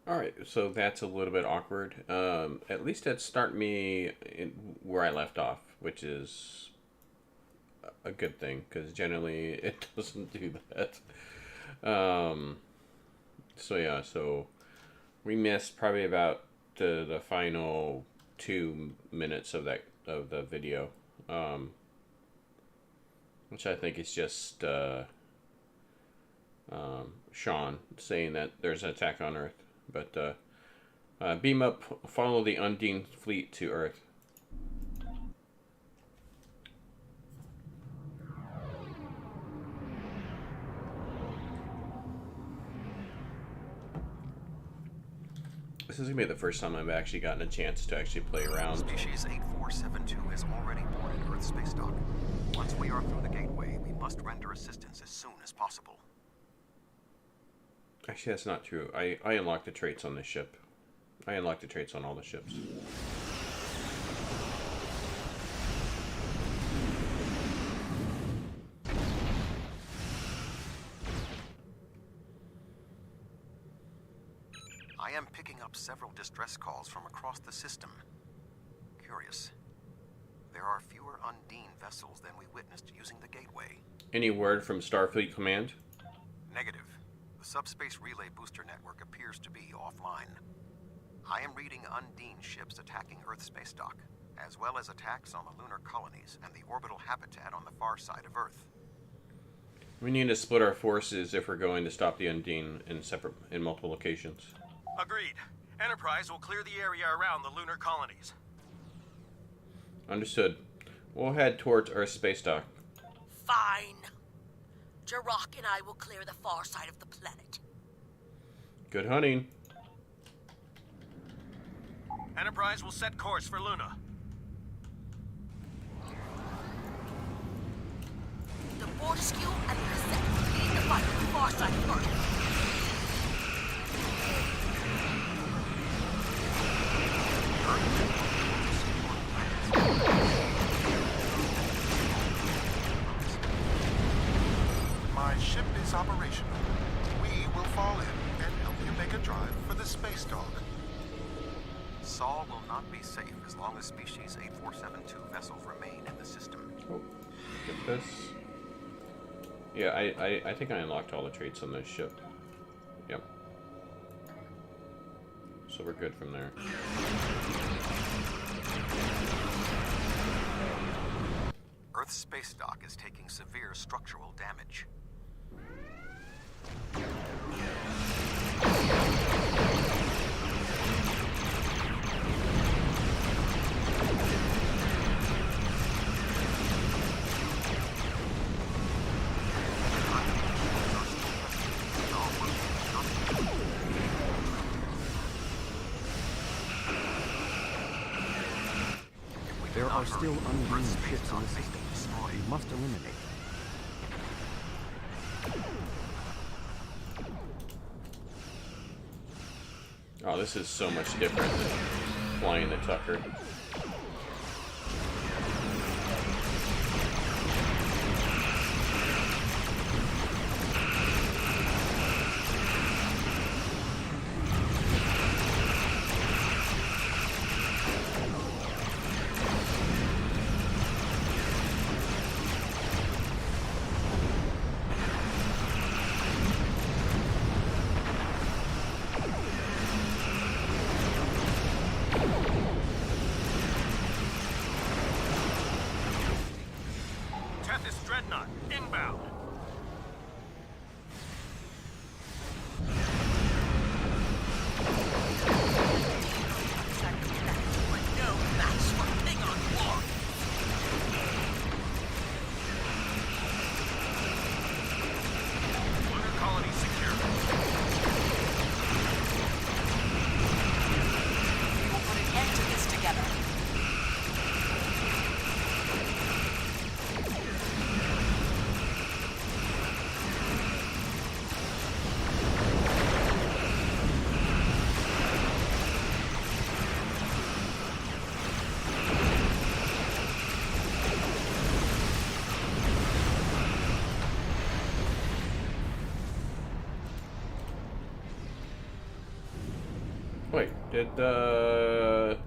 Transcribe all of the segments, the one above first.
All right, so that's a little bit awkward. At least it start me where I left off, which is a good thing because generally it doesn't do that. Um, so yeah, so we missed probably about the final 2 minutes of the video, um, which I think is just Sean saying that there's an attack on Earth, but beam up, follow the Undine fleet to Earth. This is gonna be the first time I've actually gotten a chance to actually play around. Species 8472 is already boarded Earth space dock. Once we are through the gateway, we must render assistance as soon as possible. Actually, that's not true. I unlocked the traits on this ship. I unlocked the traits on all the ships. I am picking up several distress calls from across the system. Curious. There are fewer Undine vessels than we witnessed using the gateway. Any word from Starfleet Command? Negative. The subspace relay booster network appears to be offline. I am reading Undine ships attacking Earth space dock, as well as attacks on the lunar colonies and the orbital habitat on the far side of Earth. We need to split our forces if we're going to stop the Undine in multiple locations. Agreed. Enterprise will clear the area around the lunar colonies. Understood. We'll head towards Earth space dock. Fine. Jirok and I will clear the far side of the planet. Good hunting. Enterprise will set course for Luna. The Fortescue and the Cassette will lead the fight on the far side of Earth. My ship is operational. We will fall in and help you make a drive for the space dock. Sol will not be safe as long as species 8472 vessels remain in the system. Oh, get this. Yeah, I think I unlocked all the traits on this ship. Yep. So we're good from there. Earth space dock is taking severe structural damage. There are still Undine ships in the system. We must eliminate them. Oh, this is so much different than flying the Tucker. Did the...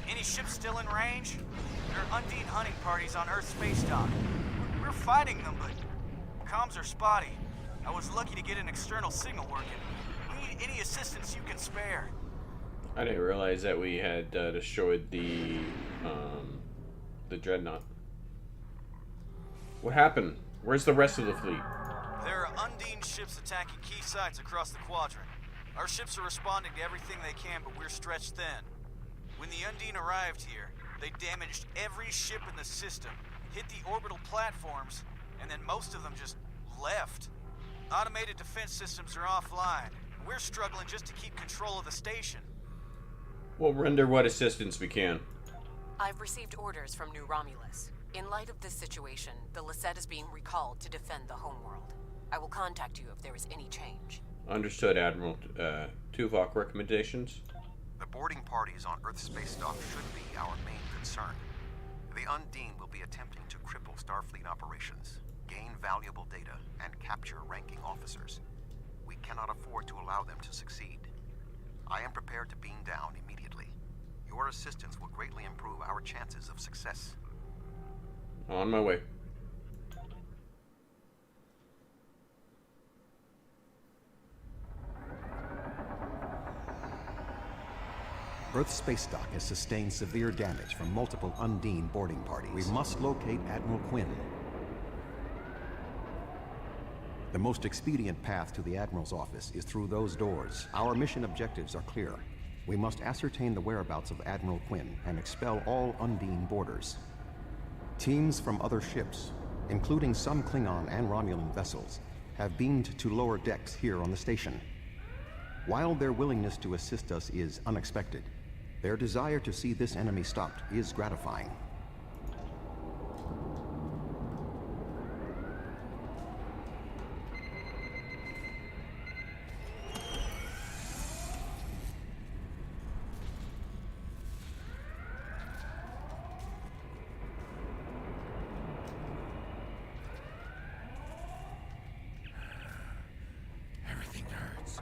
Any ships still in range? There are Undine hunting parties on Earth space dock. We're fighting them, but comms are spotty. I was lucky to get an external signal working. We need any assistance you can spare. I didn't realize that we had destroyed the dreadnought. What happened? Where's the rest of the fleet? There are Undine ships attacking key sites across the quadrant. Our ships are responding to everything they can, but we're stretched thin. When the Undine arrived here, they damaged every ship in the system, hit the orbital platforms, and then most of them just left. Automated defense systems are offline. We're struggling just to keep control of the station. We'll render what assistance we can. I've received orders from New Romulus. In light of this situation, the Lisette is being recalled to defend the homeworld. I will contact you if there is any change. Understood, Admiral. Tuvok recommendations? The boarding parties on Earth space dock should be our main concern. The Undine will be attempting to cripple Starfleet operations, gain valuable data, and capture ranking officers. We cannot afford to allow them to succeed. I am prepared to beam down immediately. Your assistance will greatly improve our chances of success. On my way. Earth space dock has sustained severe damage from multiple Undine boarding parties. We must locate Admiral Quinn. The most expedient path to the Admiral's office is through those doors. Our mission objectives are clear. We must ascertain the whereabouts of Admiral Quinn and expel all Undine boarders. Teams from other ships, including some Klingon and Romulan vessels, have beamed to lower decks here on the station. While their willingness to assist us is unexpected, their desire to see this enemy stopped is gratifying. Everything hurts.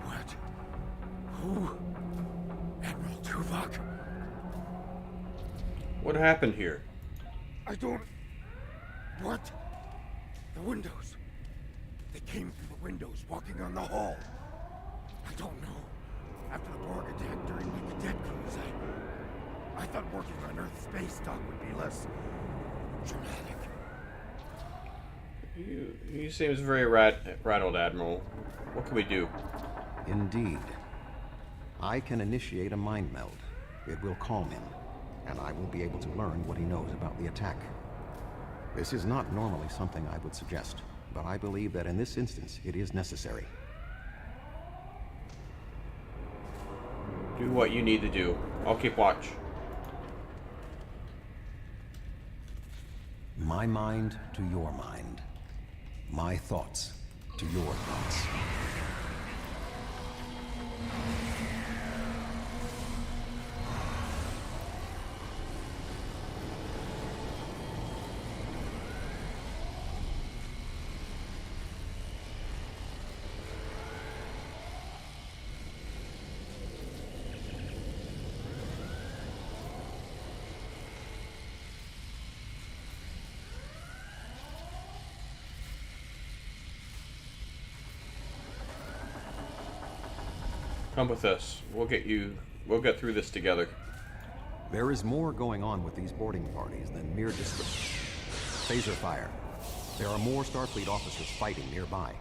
What? Who? Admiral Tuvok? What happened here? I don't... What? The windows. They came through the windows, walking on the hall. I don't know. After the Borg attack during the cadet cruise, I thought working on Earth space dock would be less dramatic. He seems very rattled, Admiral. What can we do? Indeed. I can initiate a mind meld. It will calm him, and I will be able to learn what he knows about the attack. This is not normally something I would suggest, but I believe that in this instance it is necessary. Do what you need to do. I'll keep watch. My mind to your mind. My thoughts to your thoughts. Come with us. We'll get through this together. There is more going on with these boarding parties than mere description. Phaser fire. There are more Starfleet officers fighting nearby.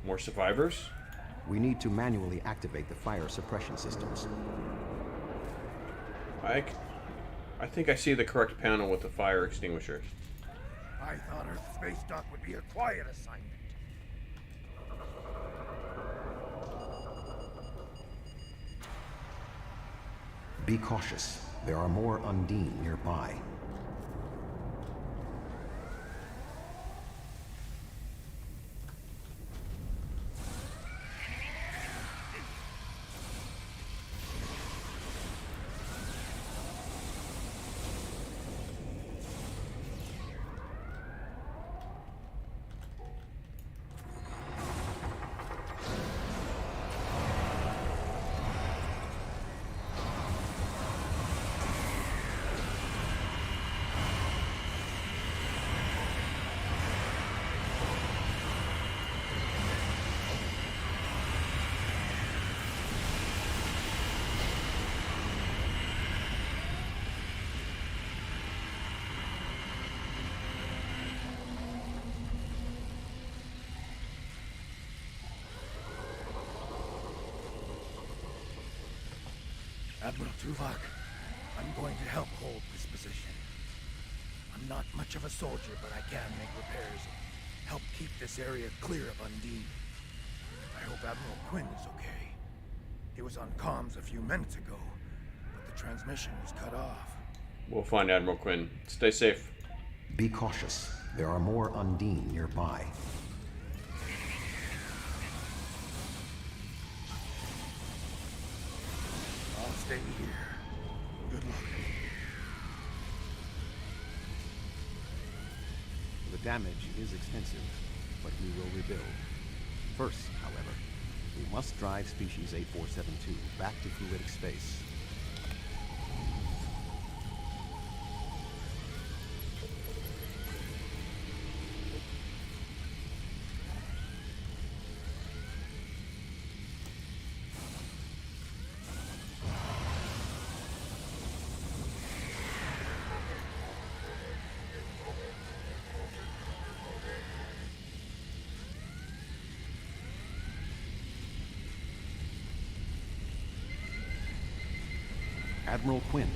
More survivors? We need to manually activate the fire suppression systems. I think I see the correct panel with the fire extinguishers. I thought Earth space dock would be a quiet assignment. Be cautious. There are more Undine nearby. Admiral Tuvok, I'm going to help hold this position. I'm not much of a soldier, but I can make repairs and help keep this area clear of Undine. I hope Admiral Quinn is okay. He was on comms a few minutes ago, but the transmission was cut off. We'll find Admiral Quinn. Stay safe. Be cautious. There are more Undine nearby. I'll stay here. Good luck. The damage is extensive, but we will rebuild. First, however, we must drive species 8472 back to fluidic space. Admiral Quinn.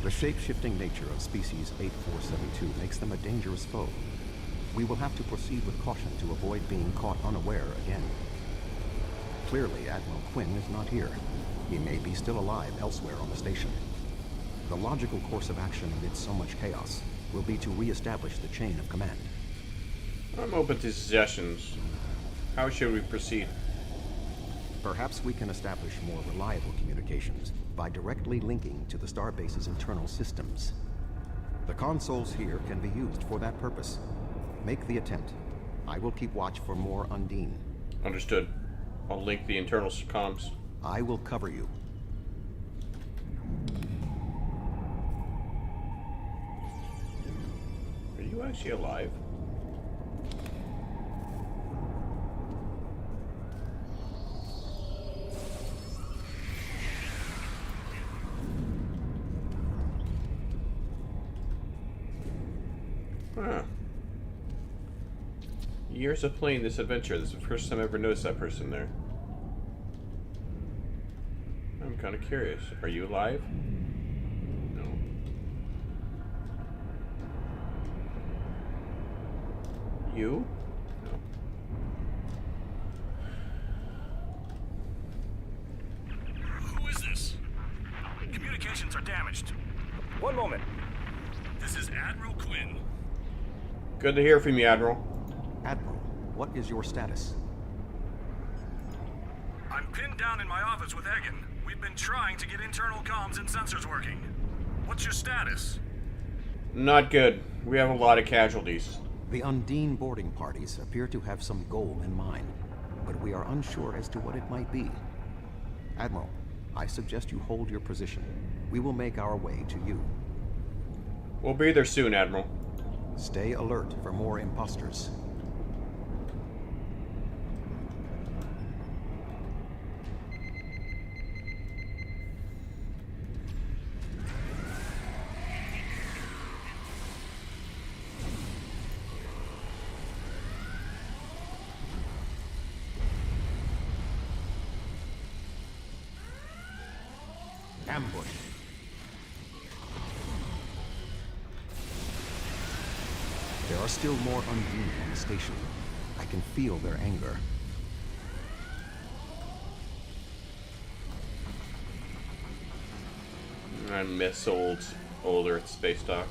The shape-shifting nature of species 8472 makes them a dangerous foe. We will have to proceed with caution to avoid being caught unaware again. Clearly, Admiral Quinn is not here. He may be still alive elsewhere on the station. The logical course of action amid so much chaos will be to re-establish the chain of command. I'm open to suggestions. How should we proceed? Perhaps we can establish more reliable communications by directly linking to the starbase's internal systems. The consoles here can be used for that purpose. Make the attempt. I will keep watch for more Undine. Understood. I'll link the internal comms. I will cover you. Are you actually alive? Huh. Years of playing this adventure, this is the first time I ever noticed that person there. I'm kind of curious. Are you alive? No. You? No. Who is this? Communications are damaged. One moment. This is Admiral Quinn. Good to hear from you, Admiral. Admiral, what is your status? I'm pinned down in my office with Egan. We've been trying to get internal comms and sensors working. What's your status? Not good. We have a lot of casualties. The Undine boarding parties appear to have some goal in mind, but we are unsure as to what it might be. Admiral, I suggest you hold your position. We will make our way to you. We'll be there soon, Admiral. Stay alert for more imposters. Ambush. There are still more Undine on the station. I can feel their anger. I miss old Earth space dock.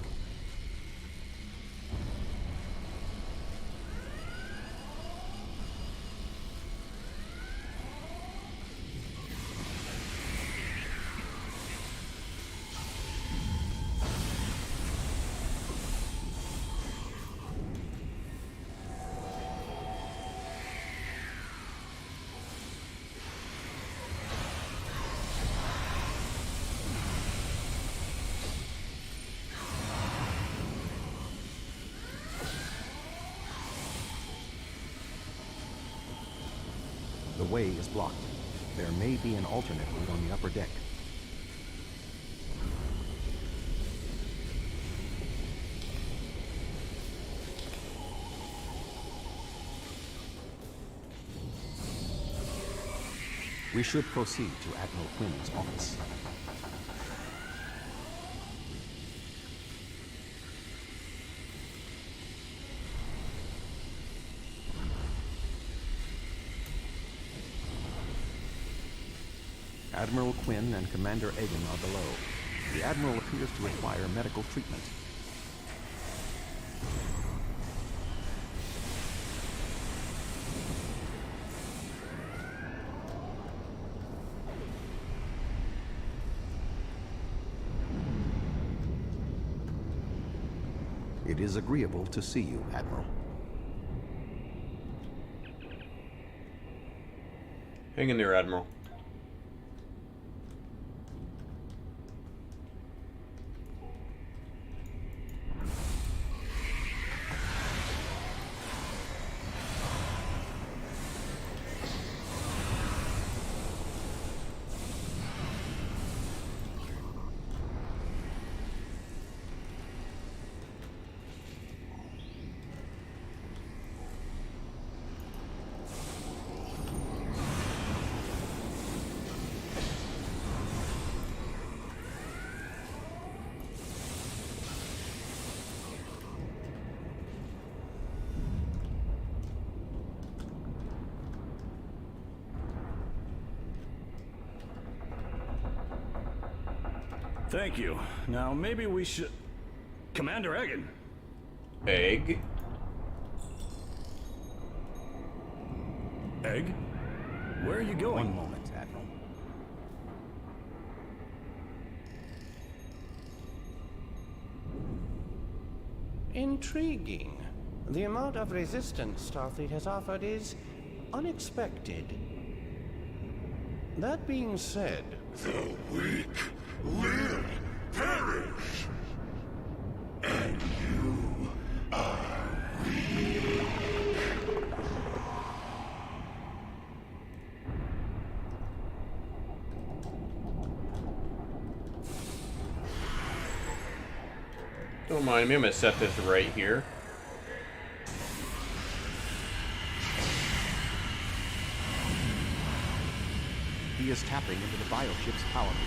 The way is blocked. There may be an alternate route on the upper deck. We should proceed to Admiral Quinn's office. Admiral Quinn and Commander Egan are below. The Admiral appears to require medical treatment. It is agreeable to see you, Admiral. Hang in there, Admiral. Thank you. Now, maybe we should... Commander Egan. Egg? Egg? Where are you going? One moment, Admiral. Intriguing. The amount of resistance Starfleet has offered is unexpected. That being said... The weak will perish. And you are weak. Don't mind me, I'm gonna set this right here. He is tapping into the bioship's power meters.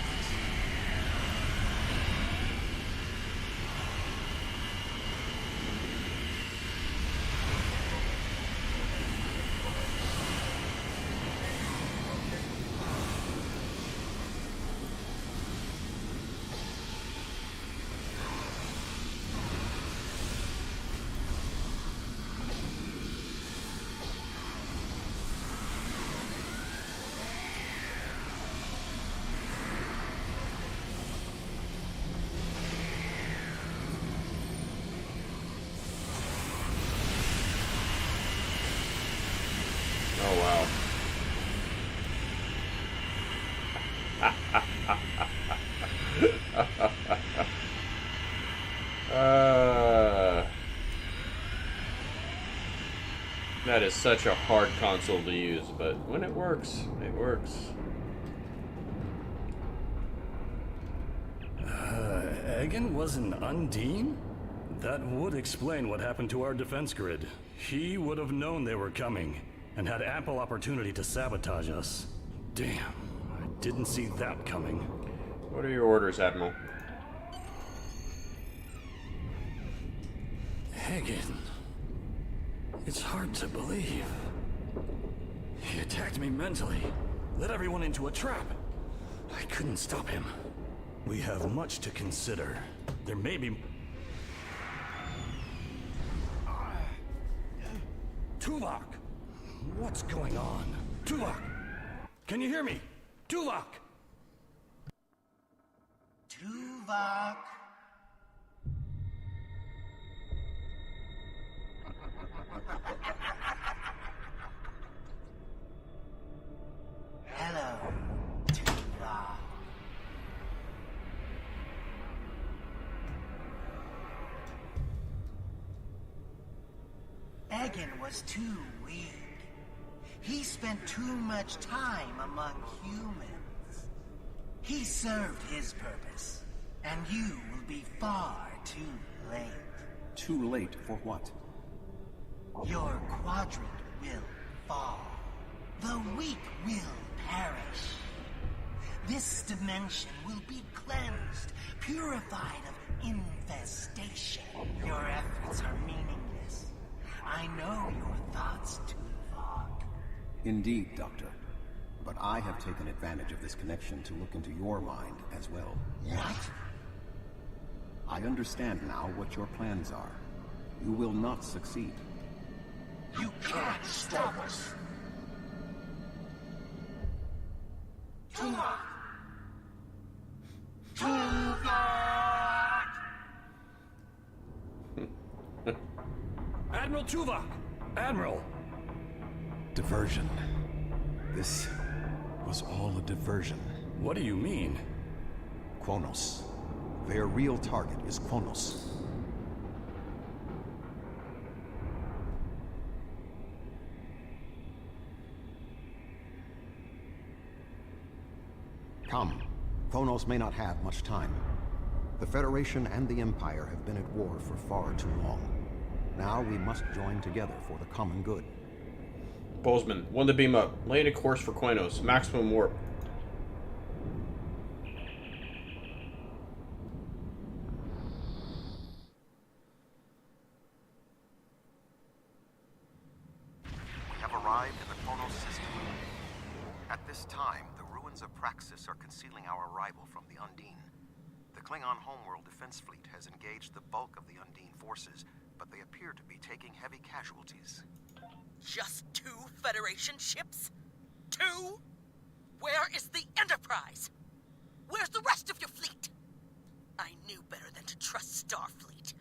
Oh wow. That is such a hard console to use, but when it works, it works. Egan was an Undine? That would explain what happened to our defense grid. He would have known they were coming, and had ample opportunity to sabotage us. Damn, I didn't see that coming. What are your orders, Admiral? Egan... It's hard to believe. He attacked me mentally, led everyone into a trap. I couldn't stop him. We have much to consider. There may be... Tuvok! What's going on? Tuvok! Can you hear me? Tuvok! Tuvok! Hello, Tuvok. Egan was too weak. He spent too much time among humans. He served his purpose, and you will be far too late. Too late for what? Your quadrant will fall. The weak will perish. This dimension will be cleansed, purified of infestation. Your efforts are meaningless. I know your thoughts, Tuvok. Indeed, Doctor. But I have taken advantage of this connection to look into your mind as well. What? I understand now what your plans are. You will not succeed. You can't stop us. Tuvok! Tuvok! Admiral Tuvok! Admiral! Diversion. This was all a diversion. What do you mean? Kronos. Their real target is Kronos. Come. Kronos may not have much time. The Federation and the Empire have been at war for far too long. Now we must join together for the common good. Bozeman, 1 to beam up. Laying a course for Kronos. Maximum warp. We have arrived in the Kronos system. At this time, the ruins of Praxis are concealing our arrival from the Undine. The Klingon homeworld defense fleet has engaged the bulk of the Undine forces, but they appear to be taking heavy casualties. Just 2 Federation ships? 2? Where is the Enterprise? Where's the rest of your fleet? I knew better than to trust Starfleet.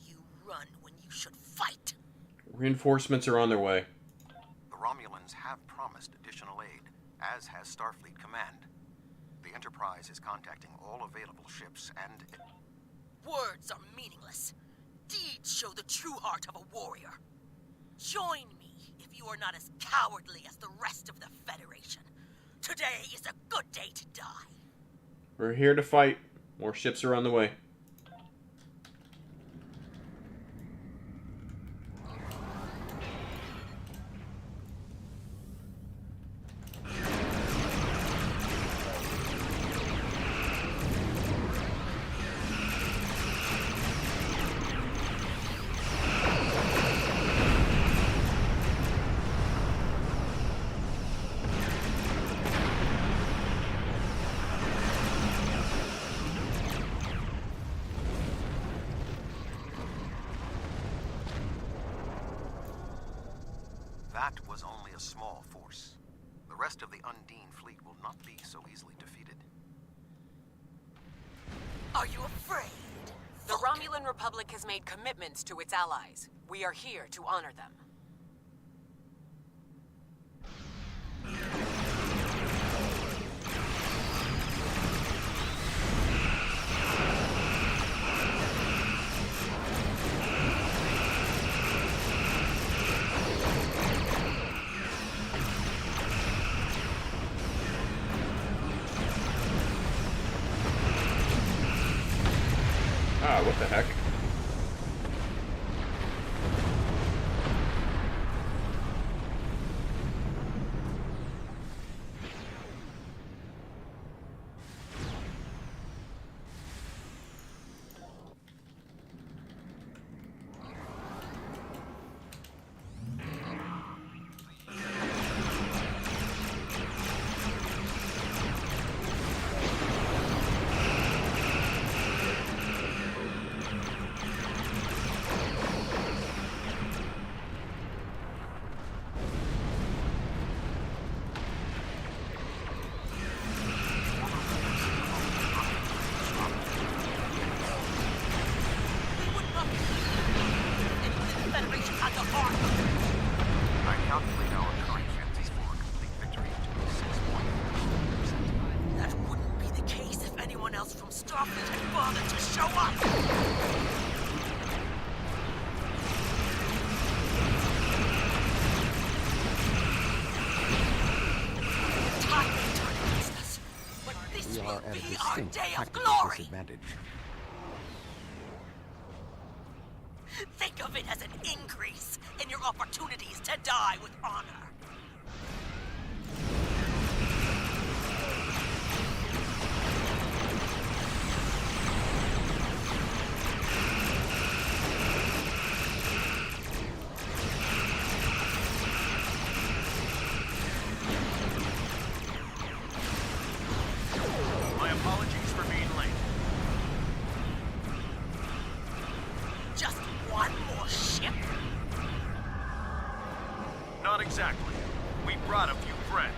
You run when you should fight. Reinforcements are on their way. The Romulans have promised additional aid, as has Starfleet Command. The Enterprise is contacting all available ships and... Words are meaningless. Deeds show the true heart of a warrior. Join me if you are not as cowardly as the rest of the Federation. Today is a good day to die. We're here to fight. More ships are on the way. That was only a small force. The rest of the Undine fleet will not be so easily defeated. Are you afraid? The Romulan Republic has made commitments to its allies. We are here to honor them. Ah, what the heck? Starfleet had bothered to show up! Time may turn against us, but this We will are at a be our distinct day of tactical glory! disadvantage. Think of it as an increase in your opportunities to die with honor. My apologies for being late. Just one more ship? Not exactly. We brought a few friends.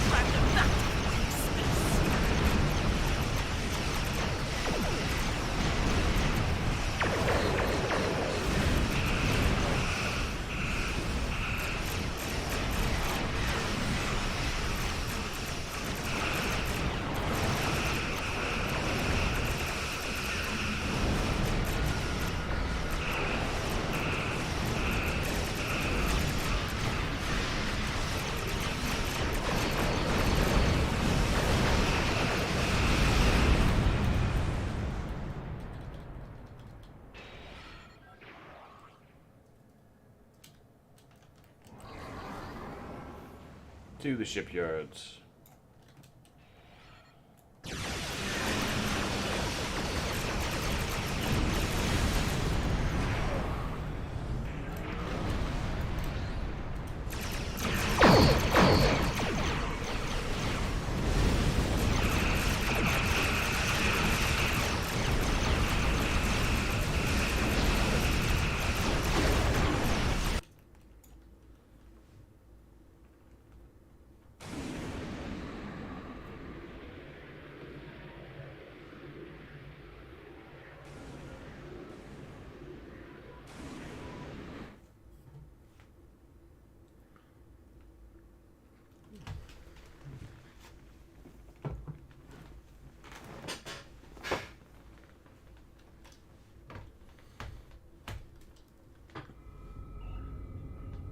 Drive them back to space. To the shipyards.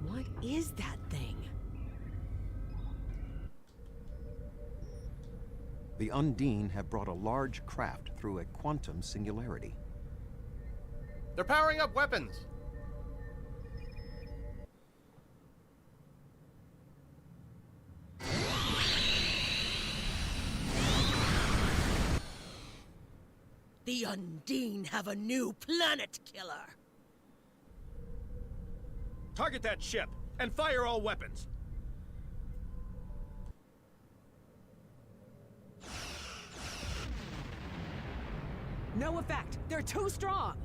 What is that thing? The Undine have brought a large craft through a quantum singularity. They're powering up weapons. The Undine have a new planet killer. Target that ship and fire all weapons. No effect. They're too strong.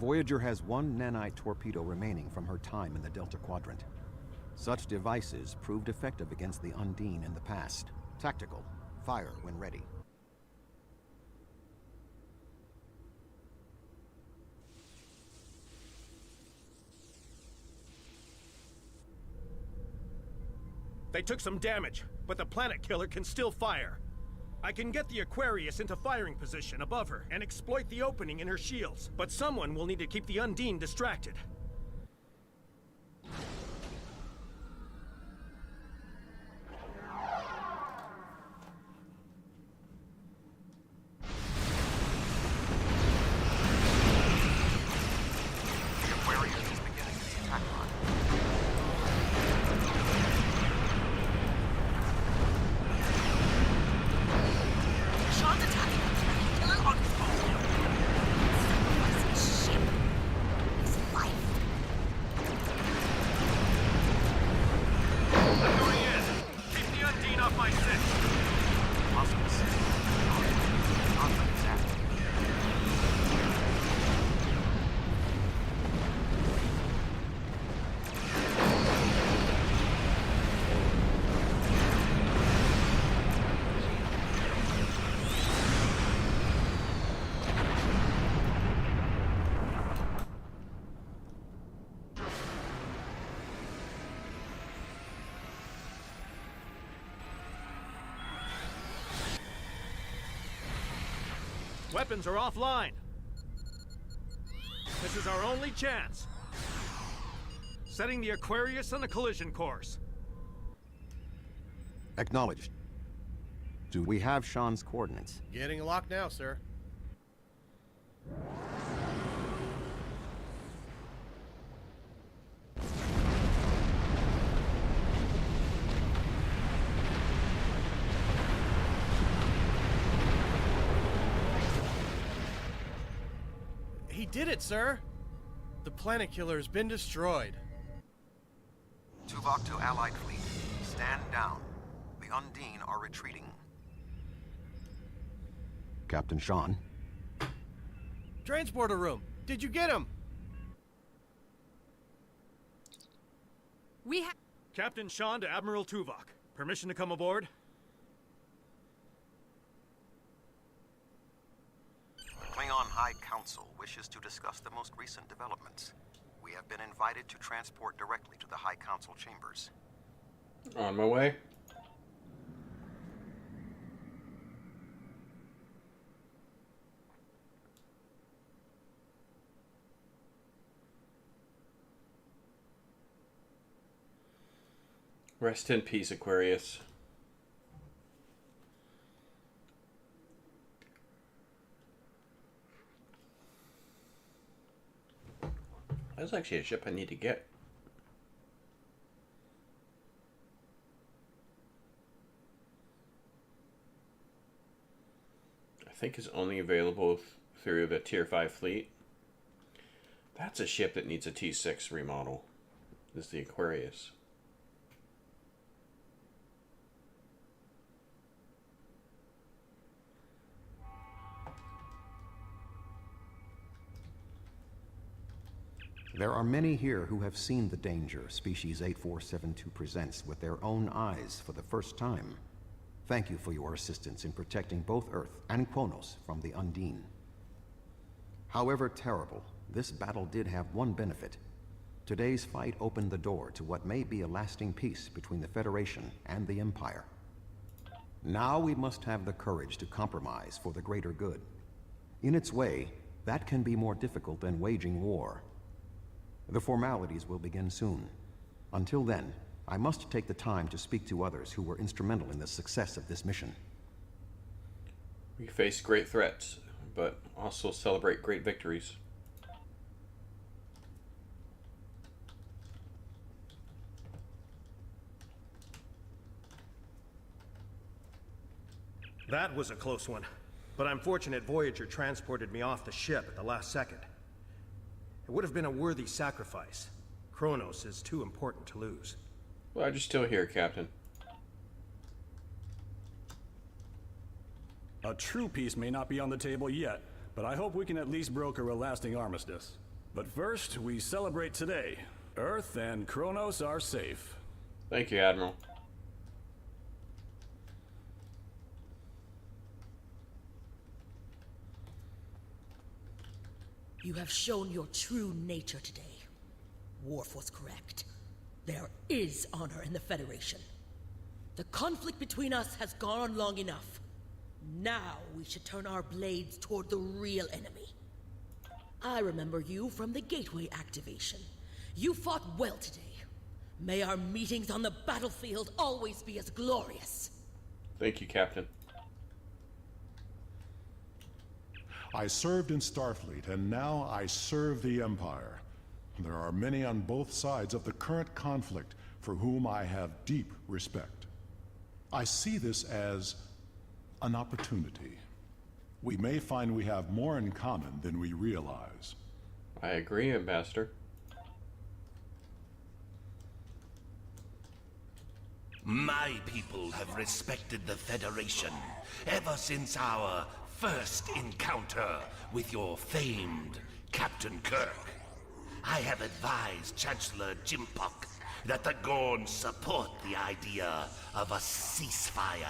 Voyager has one nanite torpedo remaining from her time in the Delta Quadrant. Such devices proved effective against the Undine in the past. Tactical. Fire when ready. They took some damage, but the planet killer can still fire. I can get the Aquarius into firing position above her and exploit the opening in her shields, but someone will need to keep the Undine distracted. The Aquarius is beginning its attack run. Weapons are offline. This is our only chance. Setting the Aquarius on a collision course. Acknowledged. Do we have Sean's coordinates? Getting locked now, sir. He did it, sir! The planet killer has been destroyed. Tuvok to Allied fleet. Stand down. The Undine are retreating. Captain Sean? Transporter room! Did you get him? We have... Captain Sean to Admiral Tuvok. Permission to come aboard? The Klingon High Council wishes to discuss the most recent developments. We have been invited to transport directly to the High Council chambers. On my way. Rest in peace, Aquarius. That's actually a ship I need to get. I think it's only available through the Tier 5 fleet. That's a ship that needs a T6 remodel. Is the Aquarius. There are many here who have seen the danger Species 8472 presents with their own eyes for the first time. Thank you for your assistance in protecting both Earth and Kronos from the Undine. However terrible, this battle did have one benefit. Today's fight opened the door to what may be a lasting peace between the Federation and the Empire. Now we must have the courage to compromise for the greater good. In its way, that can be more difficult than waging war. The formalities will begin soon. Until then, I must take the time to speak to others who were instrumental in the success of this mission. We face great threats, but also celebrate great victories. That was a close one, but I'm fortunate Voyager transported me off the ship at the last second. It would have been a worthy sacrifice. Kronos is too important to lose. Glad you're still here, Captain. A true peace may not be on the table yet, but I hope we can at least broker a lasting armistice. But first, we celebrate today. Earth and Kronos are safe. Thank you, Admiral. You have shown your true nature today. Worf was correct. There is honor in the Federation. The conflict between us has gone on long enough. Now we should turn our blades toward the real enemy. I remember you from the Gateway activation. You fought well today. May our meetings on the battlefield always be as glorious. Thank you, Captain. I served in Starfleet, and now I serve the Empire. There are many on both sides of the current conflict for whom I have deep respect. I see this as an opportunity. We may find we have more in common than we realize. I agree, Ambassador. My people have respected the Federation ever since our first encounter with your famed Captain Kirk. I have advised Chancellor Jimpok that the Gorn support the idea of a ceasefire.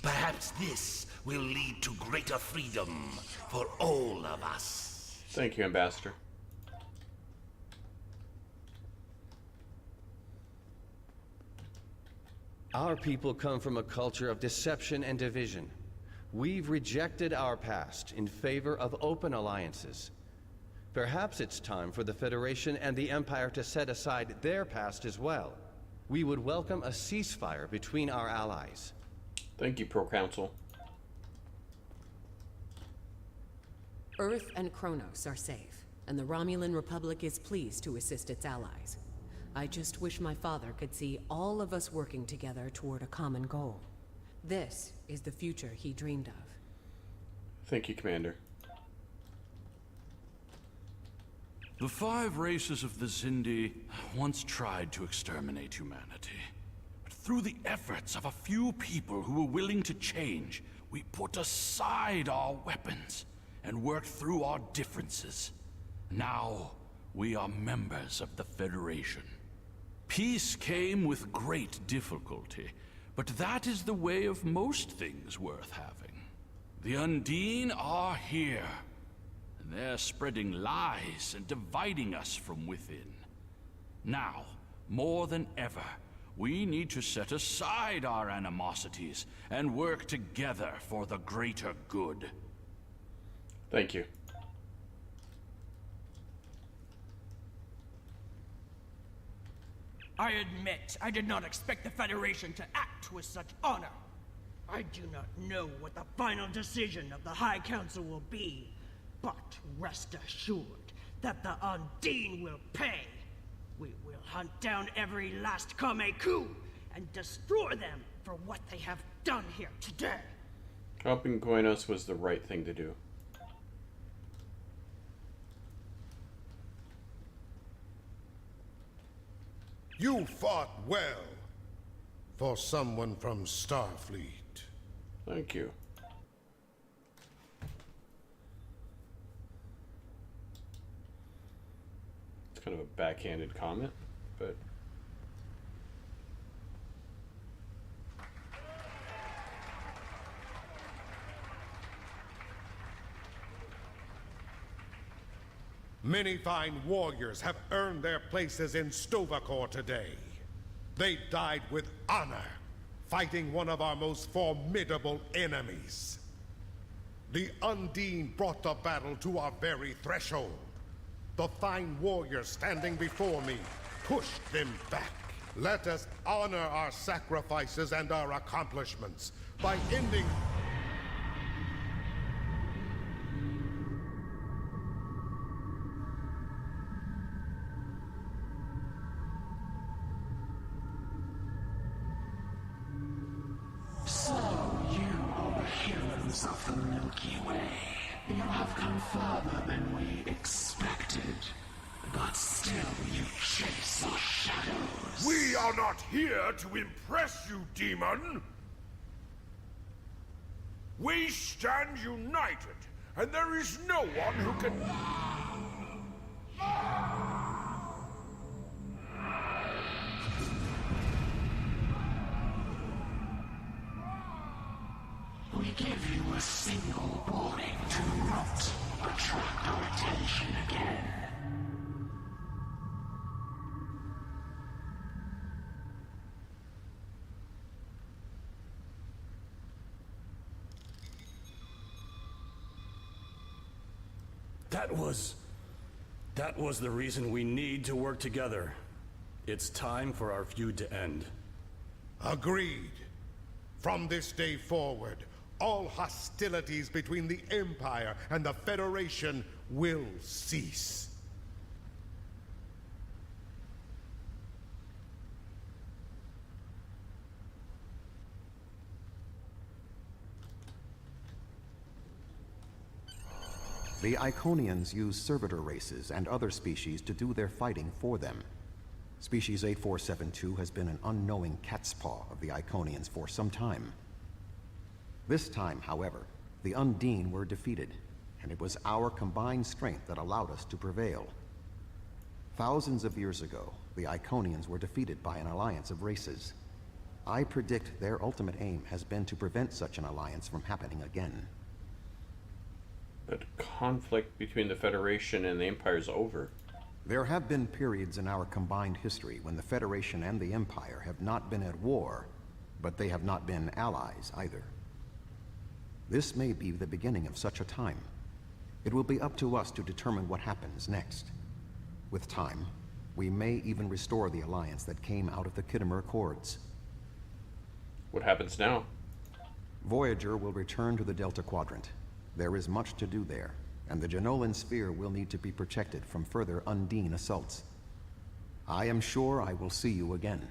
Perhaps this will lead to greater freedom for all of us. Thank you, Ambassador. Our people come from a culture of deception and division. We've rejected our past in favor of open alliances. Perhaps it's time for the Federation and the Empire to set aside their past as well. We would welcome a ceasefire between our allies. Thank you, Pro-Council. Earth and Kronos are safe, and the Romulan Republic is pleased to assist its allies. I just wish my father could see all of us working together toward a common goal. This is the future he dreamed of. Thank you, Commander. The 5 races of the Zindi once tried to exterminate humanity. But through the efforts of a few people who were willing to change, we put aside our weapons and worked through our differences. Now, we are members of the Federation. Peace came with great difficulty, but that is the way of most things worth having. The Undine are here, and they're spreading lies and dividing us from within. Now, more than ever, we need to set aside our animosities and work together for the greater good. Thank you. I admit, I did not expect the Federation to act with such honor. I do not know what the final decision of the High Council will be, but rest assured that the Undine will pay. We will hunt down every last Kameku and destroy them for what they have done here today. Helping Koinos was the right thing to do. You fought well for someone from Starfleet. Thank you. It's kind of a backhanded comment, but... Many fine warriors have earned their places in Stovacor today. They died with honor, fighting one of our most formidable enemies. The Undine brought the battle to our very threshold. The fine warriors standing before me pushed them back. Let us honor our sacrifices and our accomplishments by ending... So you are the heroes of the Milky Way. You have come further than we expected. But still you chase our shadows. We are not here to impress you, demon! We stand united, and there is no one who can... We give you a single warning to not attract our attention again. That was the reason we need to work together. It's time for our feud to end. Agreed. From this day forward, all hostilities between the Empire and the Federation will cease. The Iconians use servitor races and other species to do their fighting for them. Species 8472 has been an unknowing catspaw of the Iconians for some time. This time, however, the Undine were defeated, and it was our combined strength that allowed us to prevail. Thousands of years ago, the Iconians were defeated by an alliance of races. I predict their ultimate aim has been to prevent such an alliance from happening again. But conflict between the Federation and the Empire is over. There have been periods in our combined history when the Federation and the Empire have not been at war, but they have not been allies either. This may be the beginning of such a time. It will be up to us to determine what happens next. With time, we may even restore the alliance that came out of the Khitomer Accords. What happens now? Voyager will return to the Delta Quadrant. There is much to do there, and the Jenolan Sphere will need to be protected from further Undine assaults. I am sure I will see you again.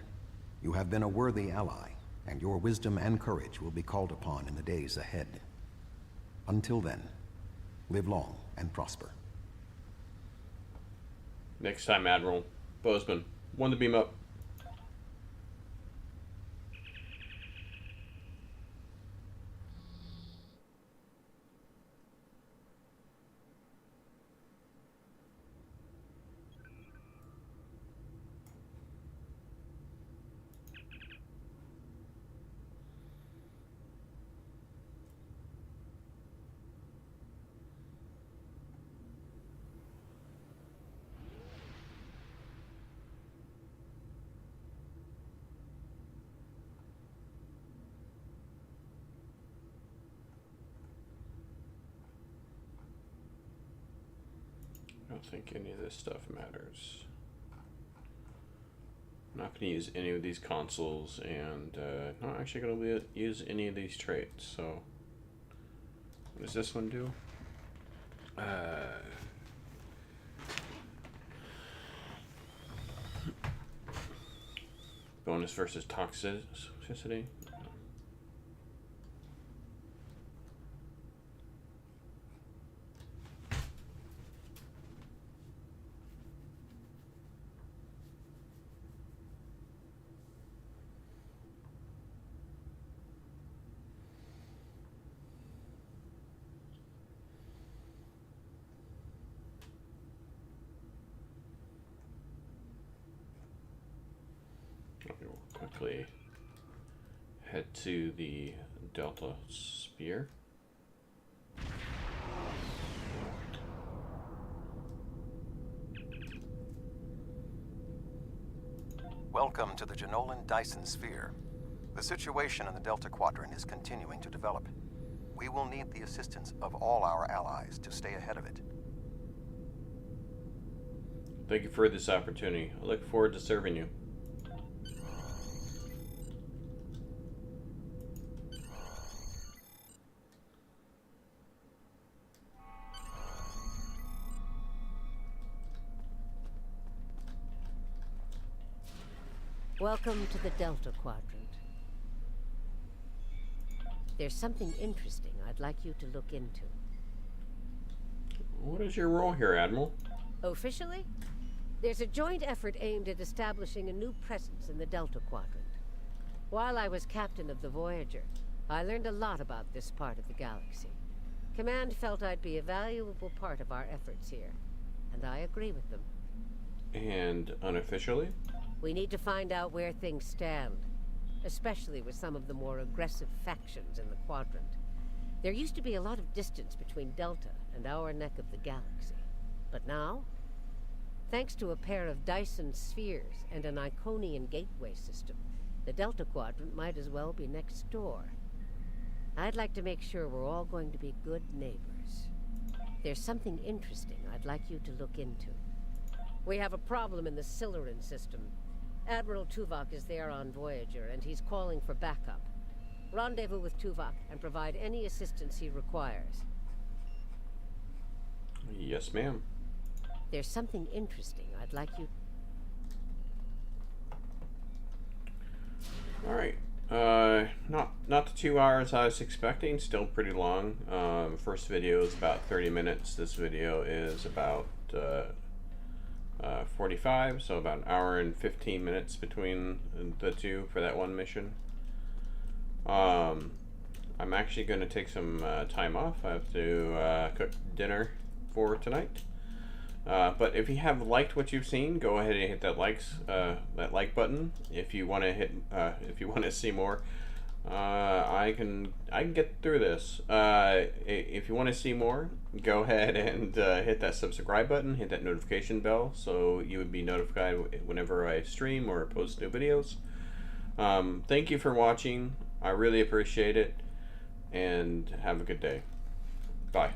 You have been a worthy ally, and your wisdom and courage will be called upon in the days ahead. Until then, live long and prosper. Next time, Admiral. Bozeman, one to beam up. I don't think any of this stuff matters. I'm not going to use any of these consoles, and not actually going to use any of these traits. So, what does this one do? Bonus versus toxicity. Quickly head to the Delta Sphere. Welcome to the Jenolan Dyson Sphere. The situation in the Delta Quadrant is continuing to develop. We will need the assistance of all our allies to stay ahead of it. Thank you for this opportunity. I look forward to serving you. Welcome to the Delta Quadrant. There's something interesting I'd like you to look into. What is your role here, Admiral? Officially, there's a joint effort aimed at establishing a new presence in the Delta Quadrant. While I was captain of the Voyager, I learned a lot about this part of the galaxy. Command felt I'd be a valuable part of our efforts here, and I agree with them. And unofficially? We need to find out where things stand, especially with some of the more aggressive factions in the Quadrant. There used to be a lot of distance between Delta and our neck of the galaxy. But now, thanks to a pair of Dyson spheres and an Iconian gateway system, the Delta Quadrant might as well be next door. I'd like to make sure we're all going to be good neighbors. There's something interesting I'd like you to look into. We have a problem in the Siluran system. Admiral Tuvok is there on Voyager, and he's calling for backup. Rendezvous with Tuvok and provide any assistance he requires. Yes, ma'am. There's something interesting I'd like you... Alright. Not the 2 hours I was expecting. Still pretty long. First video is about 30 minutes. This video is about 45, so about an hour and 15 minutes between the two for that one mission. I'm actually going to take some time off. I have to cook dinner for tonight. But if you have liked what you've seen, go ahead and hit that like button. If you want to see more, I can get through this. If you want to see more, go ahead and hit that subscribe button, hit that notification bell, so you would be notified whenever I stream or post new videos. Thank you for watching. I really appreciate it, and have a good day. Bye.